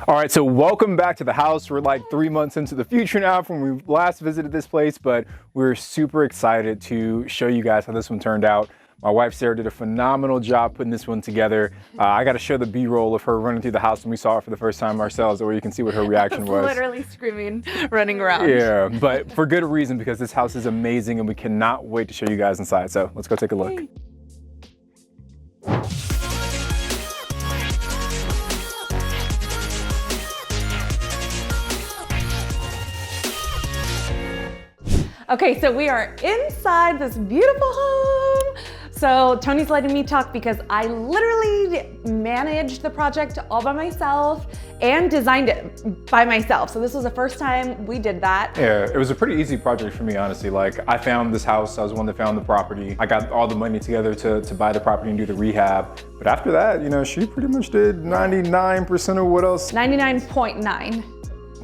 All right, so welcome back to the house. We're like 3 months into the future now from when we last visited this place, but we're super excited to show you guys how this one turned out. My wife, Sarah, did a phenomenal job putting this one together. I got to show the B-roll of her running through the house when we saw it for the first time ourselves, where you can see what her reaction was. Literally screaming, running around. Yeah, but for good reason, because this house is amazing and we cannot wait to show you guys inside. So let's go take a look. Hey. Okay, so we are inside this beautiful home. So Tony's letting me talk because I literally managed the project all by myself and designed it by myself. So this was the first time we did that. Yeah, it was a pretty easy project for me, honestly. Like, I found this house, I was the one that found the property. I got all the money together to buy the property and do the rehab. But after that, you know, she pretty much did 99% of what else? 99.9.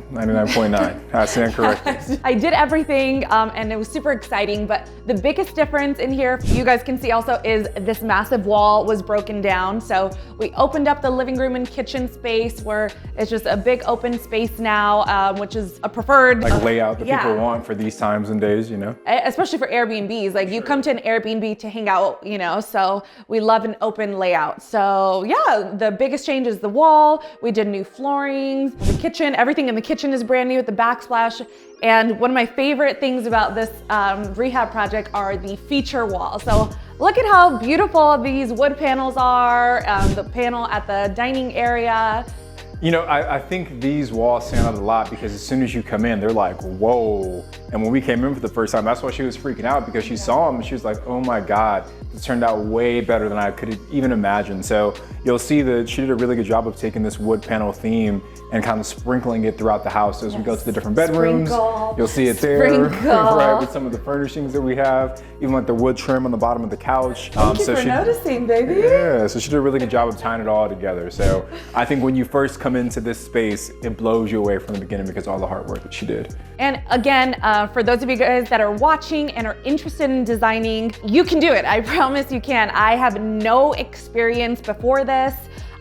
99.9, I stand corrected. I did everything and it was super exciting, but the biggest difference in here, you guys can see also, is this massive wall was broken down. So we opened up the living room and kitchen space where it's just a big open space now, which is a preferred like layout that people want for these times and days, you know? Especially for Airbnbs, like you come to an Airbnb to hang out, you know, so we love an open layout. So yeah, the biggest change is the wall. We did new flooring, the kitchen, everything in the kitchen is brand new with the backsplash. And one of my favorite things about this rehab project are the feature walls. So look at how beautiful these wood panels are, the panel at the dining area. You know, I think these walls stand out a lot because as soon as you come in, they're like, whoa. And when we came in for the first time, that's why she was freaking out, because she saw them and she was like, oh my God, this turned out way better than I could even imagine. So you'll see that she did a really good job of taking this wood panel theme and kind of sprinkling it throughout the house. So as we go to the different bedrooms, you'll see it there, right, with some of the furnishings that we have, even like the wood trim on the bottom of the couch. Thank you for noticing, baby. Yeah, so she did a really good job of tying it all together. So I think when you first come into this space, it blows you away from the beginning because of all the hard work that she did. And again, for those of you guys that are watching and are interested in designing, you can do it. I promise you can. I have no experience before this.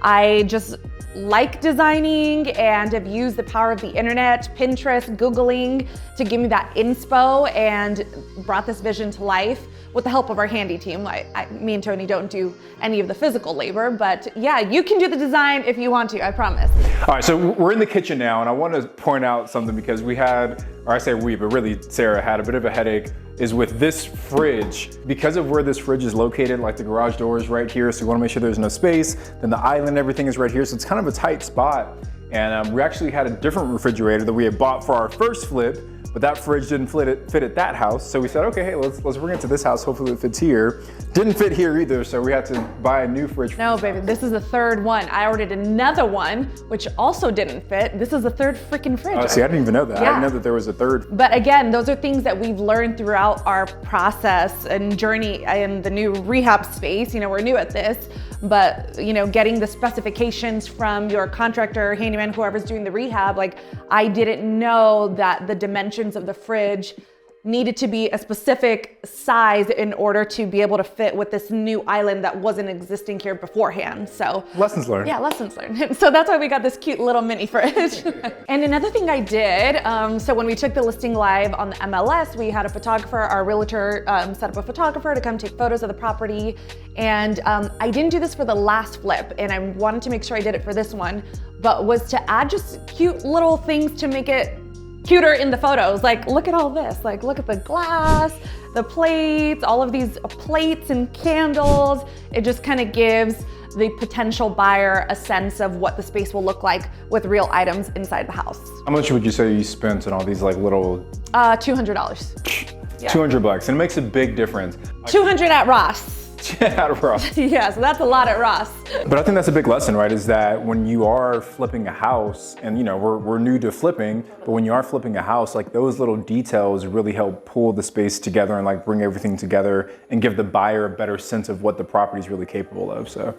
I just like designing and have used the power of the internet, Pinterest, Googling to give me that inspo and brought this vision to life with the help of our handy team. Me and Tony don't do any of the physical labor, but yeah, you can do the design if you want to, I promise. All right, so we're in the kitchen now, and I want to point out something because we had, or I say we, but really Sarah had a bit of a headache, is with this fridge. Because of where this fridge is located, like the garage door is right here, so we want to make sure there's no space. Then the island, everything is right here, so it's kind of a tight spot. And we actually had a different refrigerator that we had bought for our first flip, but that fridge didn't fit at that house. So we said, okay, hey, let's bring it to this house. Hopefully it fits here. Didn't fit here either, so we had to buy a new fridge. No, baby, this is the third one. I ordered another one, which also didn't fit. This is the third freaking fridge. Oh, see, I didn't even know that. Yeah. I didn't know that there was a third. But again, those are things that we've learned throughout our process and journey in the new rehab space. You know, we're new at this, but you know, getting the specifications from your contractor, handyman, whoever's doing the rehab, like I didn't know that the dimensions of the fridge needed to be a specific size in order to be able to fit with this new island that wasn't existing here beforehand. So lessons learned. Yeah, lessons learned. So that's why we got this cute little mini fridge. And another thing I did, so when we took the listing live on the MLS, we had a photographer, our realtor set up a photographer to come take photos of the property. And I didn't do this for the last flip, and I wanted to make sure I did it for this one, but was to add just cute little things to make it cuter in the photos. Like, look at all this. Like, look at the glass, the plates, all of these plates and candles. It just kind of gives the potential buyer a sense of what the space will look like with real items inside the house. How much would you say you spent on all these like little? $200. Yeah. 200 bucks, and it makes a big difference. 200 at Ross. At Ross. Yeah, so that's a lot at Ross. But I think that's a big lesson, right? Is that when you are flipping a house, and you know, we're new to flipping, but when you are flipping a house, like those little details really help pull the space together and like bring everything together and give the buyer a better sense of what the property is really capable of. So,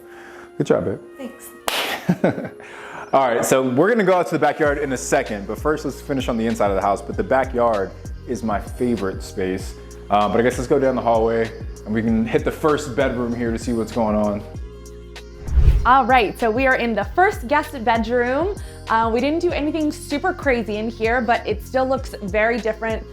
good job, babe. Thanks. All right, so we're gonna go out to the backyard in a second, but first let's finish on the inside of the house. But the backyard is my favorite space. But I guess let's go down the hallway and we can hit the first bedroom here to see what's going on. All right, so we are in the first guest bedroom. We didn't do anything super crazy in here, but it still looks very different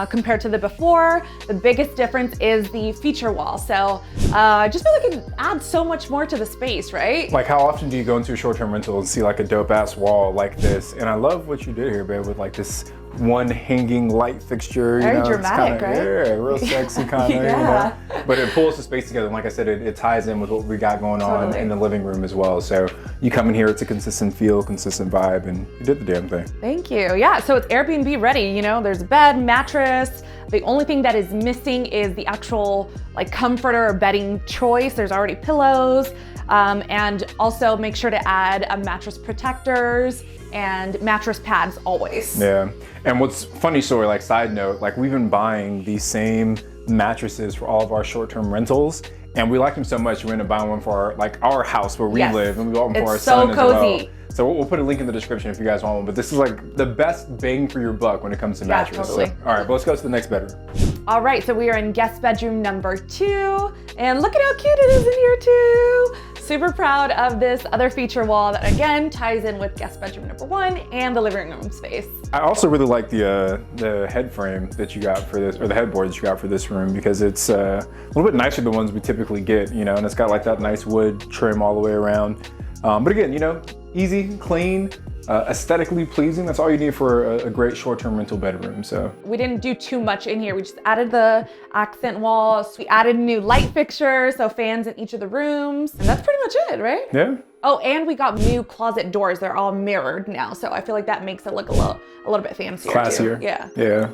compared to the before. The biggest difference is the feature wall. So I just feel like it adds so much more to the space, right? Like, how often do you go into a short-term rental and see like a dope ass wall like this? And I love what you did here, babe, with like this one hanging light fixture. Very you know, dramatic, it's kinda, right? Yeah, real sexy kind of, Yeah. you know? But it pulls the space together. And like I said, it ties in with what we got going on Totally. in the living room as well. So you come in here, it's a consistent feel, consistent vibe, and you did the damn thing. Thank you. Yeah, so it's Airbnb ready. You know, there's a bed, mattress. The only thing that is missing is the actual like comforter or bedding choice. There's already pillows. And also make sure to add mattress protectors and mattress pads always. Yeah, and what's funny story, like side note, like we've been buying these same mattresses for all of our short-term rentals, and we like them so much we ended up buying one for our house where we Yes. live, and we bought one for our It's son so as cozy. well. So we'll put a link in the description if you guys want one, but this is like the best bang for your buck when it comes to Yeah, mattresses. totally. All right, but let's go to the next bedroom. All right, so we are in guest bedroom number 2, and look at how cute it is in here too. Super proud of this other feature wall that again ties in with guest bedroom number 1 and the living room space. I also really like the head frame that you got for this, or the headboard that you got for this room, because it's a little bit nicer than the ones we typically get, you know, and it's got like that nice wood trim all the way around. But again, you know, easy, clean, aesthetically pleasing. That's all you need for a great short-term rental bedroom. So We didn't do too much in here. We just added the accent walls. We added new light fixtures, so fans in each of the rooms. And that's pretty much it, right? yeah. Oh, and we got new closet doors. They're all mirrored now, so I feel like that makes it look a little bit fancier. Classier. Too. Yeah. Yeah.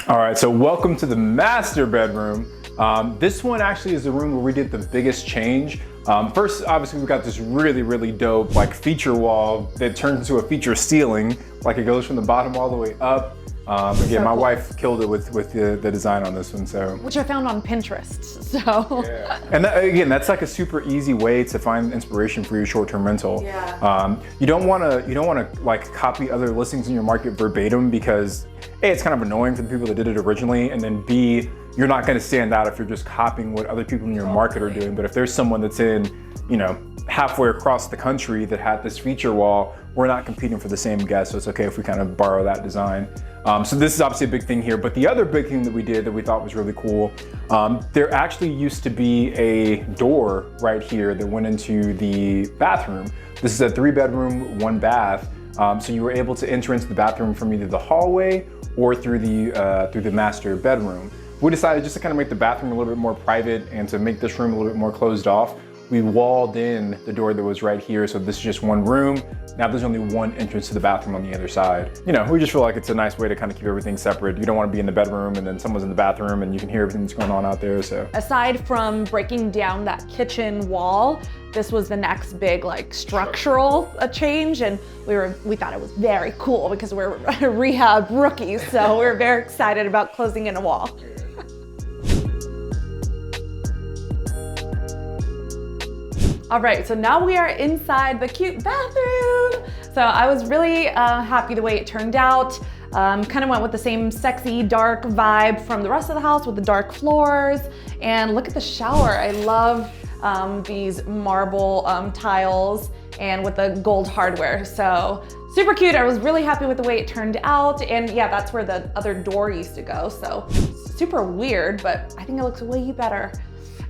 All right, so welcome to the master bedroom. This one actually is the room where we did the biggest change. First, obviously, we've got this really, really dope like feature wall that turns into a feature ceiling. Like it goes from the bottom all the way up. Again, So my cool. wife killed it with the design on this one, so. Which I found on Pinterest, so. Yeah. And that, again, that's like a super easy way to find inspiration for your short-term rental. Yeah. You don't want to like copy other listings in your market verbatim, because A, it's kind of annoying for the people that did it originally, and then B, you're not going to stand out if you're just copying what other people in your market are doing. But if there's someone that's in, you know, halfway across the country that had this feature wall, we're not competing for the same guest, so it's okay if we kind of borrow that design. So this is obviously a big thing here, but the other big thing that we did that we thought was really cool, there actually used to be a door right here that went into the bathroom. This is a 3-bedroom, 1 bath. So you were able to enter into the bathroom from either the hallway or through the master bedroom. We decided just to kind of make the bathroom a little bit more private and to make this room a little bit more closed off. We walled in the door that was right here, so this is just one room. Now there's only one entrance to the bathroom on the other side. You know, we just feel like it's a nice way to kind of keep everything separate. You don't want to be in the bedroom and then someone's in the bathroom and you can hear everything that's going on out there, so. Aside from breaking down that kitchen wall, this was the next big like structural change, and we thought it was very cool because we're rehab rookies, so we're very excited about closing in a wall. All right, so now we are inside the cute bathroom. So I was really happy the way it turned out. Kind of went with the same sexy, dark vibe from the rest of the house with the dark floors. And look at the shower. I love these marble tiles and with the gold hardware. So super cute. I was really happy with the way it turned out. And yeah, that's where the other door used to go. So super weird, but I think it looks way better.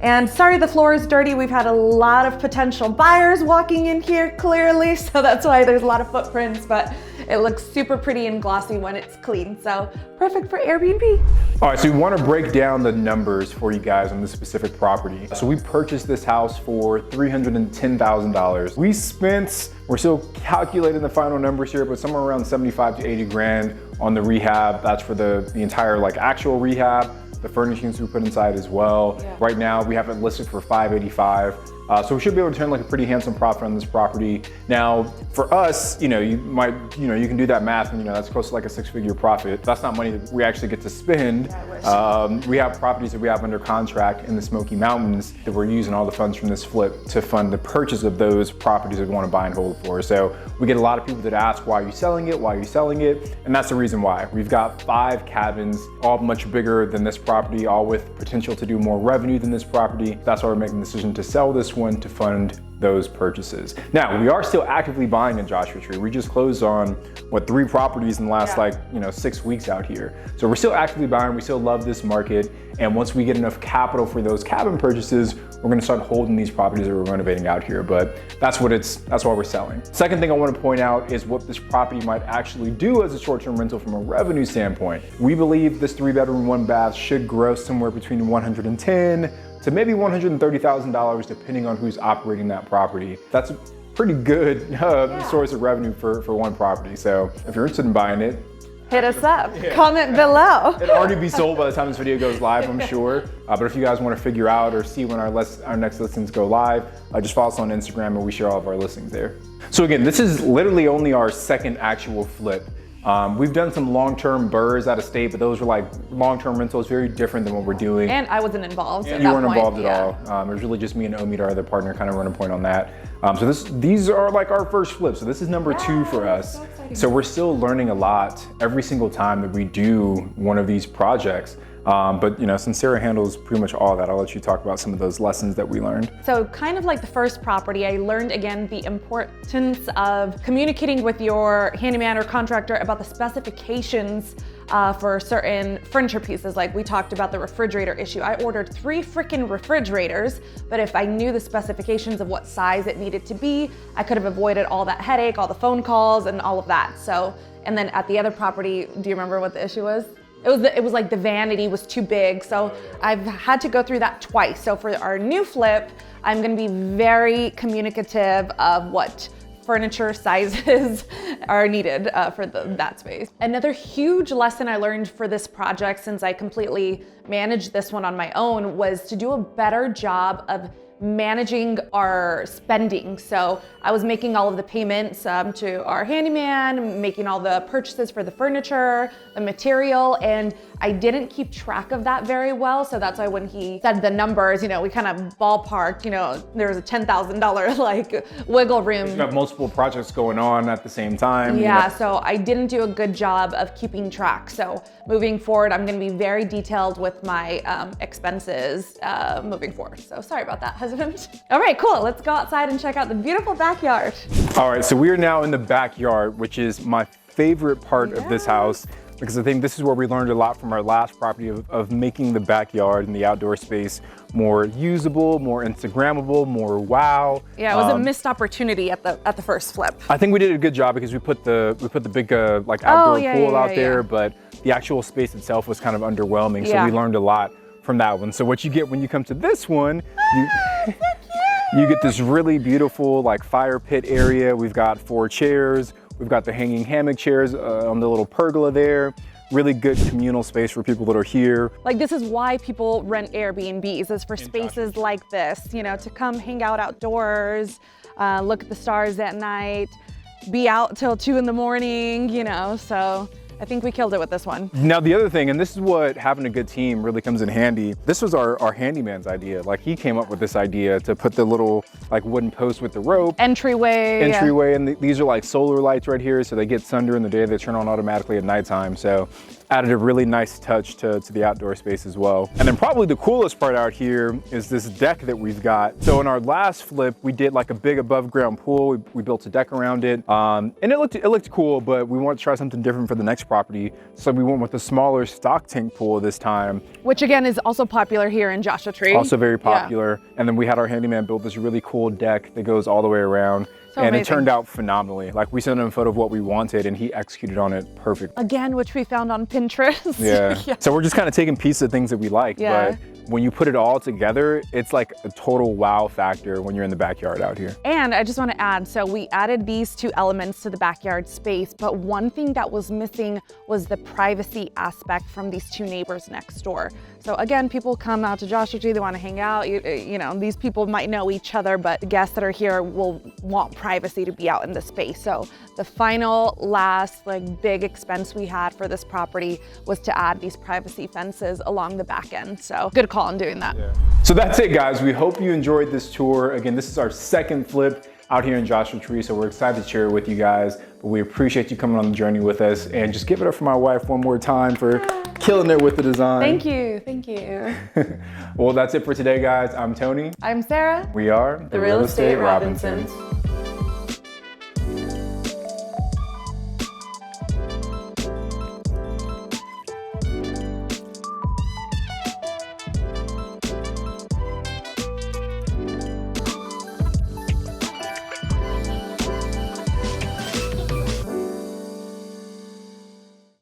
And sorry the floor is dirty. We've had a lot of potential buyers walking in here clearly, so that's why there's a lot of footprints, but it looks super pretty and glossy when it's clean. So perfect for Airbnb. All right, so we want to break down the numbers for you guys on this specific property. So we purchased this house for $310,000. We're still calculating the final numbers here, but somewhere around 75 to 80 grand on the rehab. That's for the entire like actual rehab. The furnishings we put inside as well. Yeah. Right now we have it listed for $585. So we should be able to turn like a pretty handsome profit on this property. Now, for us, you can do that math and that's close to like a 6-figure profit. That's not money that we actually get to spend. We have properties that we have under contract in the Smoky Mountains that we're using all the funds from this flip to fund the purchase of those properties that we want to buy and hold for. So we get a lot of people that ask, why are you selling it? Why are you selling it? And that's the reason why. We've got 5 cabins, all much bigger than this property, all with potential to do more revenue than this property. That's why we're making the decision to sell this one to fund those purchases. Now, we are still actively buying in Joshua Tree. We just closed on, 3 properties in the last 6 weeks out here. So we're still actively buying, we still love this market. And once we get enough capital for those cabin purchases, we're gonna start holding these properties that we're renovating out here. But that's why we're selling. Second thing I wanna point out is what this property might actually do as a short-term rental from a revenue standpoint. We believe this 3-bedroom, 1-bath should gross somewhere between $110,000 to maybe $130,000 depending on who's operating that property. That's a pretty good source of revenue for one property. So if you're interested in buying it, hit us up, comment below. It'll already be sold by the time this video goes live, I'm sure. But if you guys want to figure out or see when our next listings go live, just follow us on Instagram and we share all of our listings there. So again, this is literally only our second actual flip. We've done some long-term burrs out of state, but those were like long-term rentals, very different than what we're doing. And I wasn't involved at You that weren't point. involved at all. It was really just me and Omid, our other partner, kind of running point on that. So these are like our first flip. So this is number 2 for us. So we're still learning a lot every single time that we do one of these projects. But since Sara handles pretty much all of that, I'll let you talk about some of those lessons that we learned. So kind of like the first property, I learned again the importance of communicating with your handyman or contractor about the specifications for certain furniture pieces. Like we talked about the refrigerator issue. I ordered 3 freaking refrigerators, but if I knew the specifications of what size it needed to be, I could have avoided all that headache, all the phone calls and all of that. So, and then at the other property, do you remember what the issue was? It was like the vanity was too big. So I've had to go through that twice. So for our new flip, I'm gonna be very communicative of what furniture sizes are needed for that space. Another huge lesson I learned for this project, since I completely managed this one on my own, was to do a better job of managing our spending. So I was making all of the payments to our handyman, making all the purchases for the furniture, the material, and I didn't keep track of that very well. So that's why when he said the numbers, we kind of ballparked, there was a $10,000 like wiggle room. You have multiple projects going on at the same time. Yeah, so I didn't do a good job of keeping track. So moving forward, I'm gonna be very detailed with my expenses moving forward. So sorry about that, husband. All right, cool. Let's go outside and check out the beautiful backyard. All right, so we are now in the backyard, which is my favorite part of this house, because I think this is where we learned a lot from our last property of making the backyard and the outdoor space more usable, more Instagrammable, more wow. Yeah, it was a missed opportunity at the first flip. I think we did a good job because we put the big outdoor pool out there, but the actual space itself was kind of underwhelming. So we learned a lot from that one. So what you get when you come to this one, you get this really beautiful fire pit area. We've got 4 chairs. We've got the hanging hammock chairs on the little pergola there. Really good communal space for people that are here. This is why people rent Airbnbs, is for spaces like this, to come hang out outdoors, look at the stars at night, be out till 2 in the morning, so I think we killed it with this one. Now the other thing, and this is what having a good team really comes in handy, this was our handyman's idea. He came up with this idea to put the little wooden post with the rope. Entryway, and these are solar lights right here, so they get sun during the day, they turn on automatically at nighttime. So added a really nice touch to the outdoor space as well. And then probably the coolest part out here is this deck that we've got. So in our last flip, we did a big above ground pool. We built a deck around it, and it looked cool, but we wanted to try something different for the next property. So we went with a smaller stock tank pool this time. Which again is also popular here in Joshua Tree. Also very popular. Yeah. And then we had our handyman build this really cool deck that goes all the way around. So and amazing. It turned out phenomenally. We sent him a photo of what we wanted and he executed on it perfectly. Again, which we found on Pinterest. Yeah. So we're just kind of taking pieces of things that we like, but when you put it all together, it's a total wow factor when you're in the backyard out here. And I just want to add, so we added these 2 elements to the backyard space, but one thing that was missing was the privacy aspect from these 2 neighbors next door. So again, people come out to Joshua Tree, they want to hang out. These people might know each other, but the guests that are here will want privacy to be out in the space. So the final last big expense we had for this property was to add these privacy fences along the back end. So good call on doing that. Yeah. So that's it, guys. We hope you enjoyed this tour. Again, this is our second flip out here in Joshua Tree, so we're excited to share it with you guys. But we appreciate you coming on the journey with us, and just give it up for my wife one more time for Killing it with the design. Thank you, thank you. Well, that's it for today, guys. I'm Tony. I'm Sarah. We are The Real Estate Robinsons.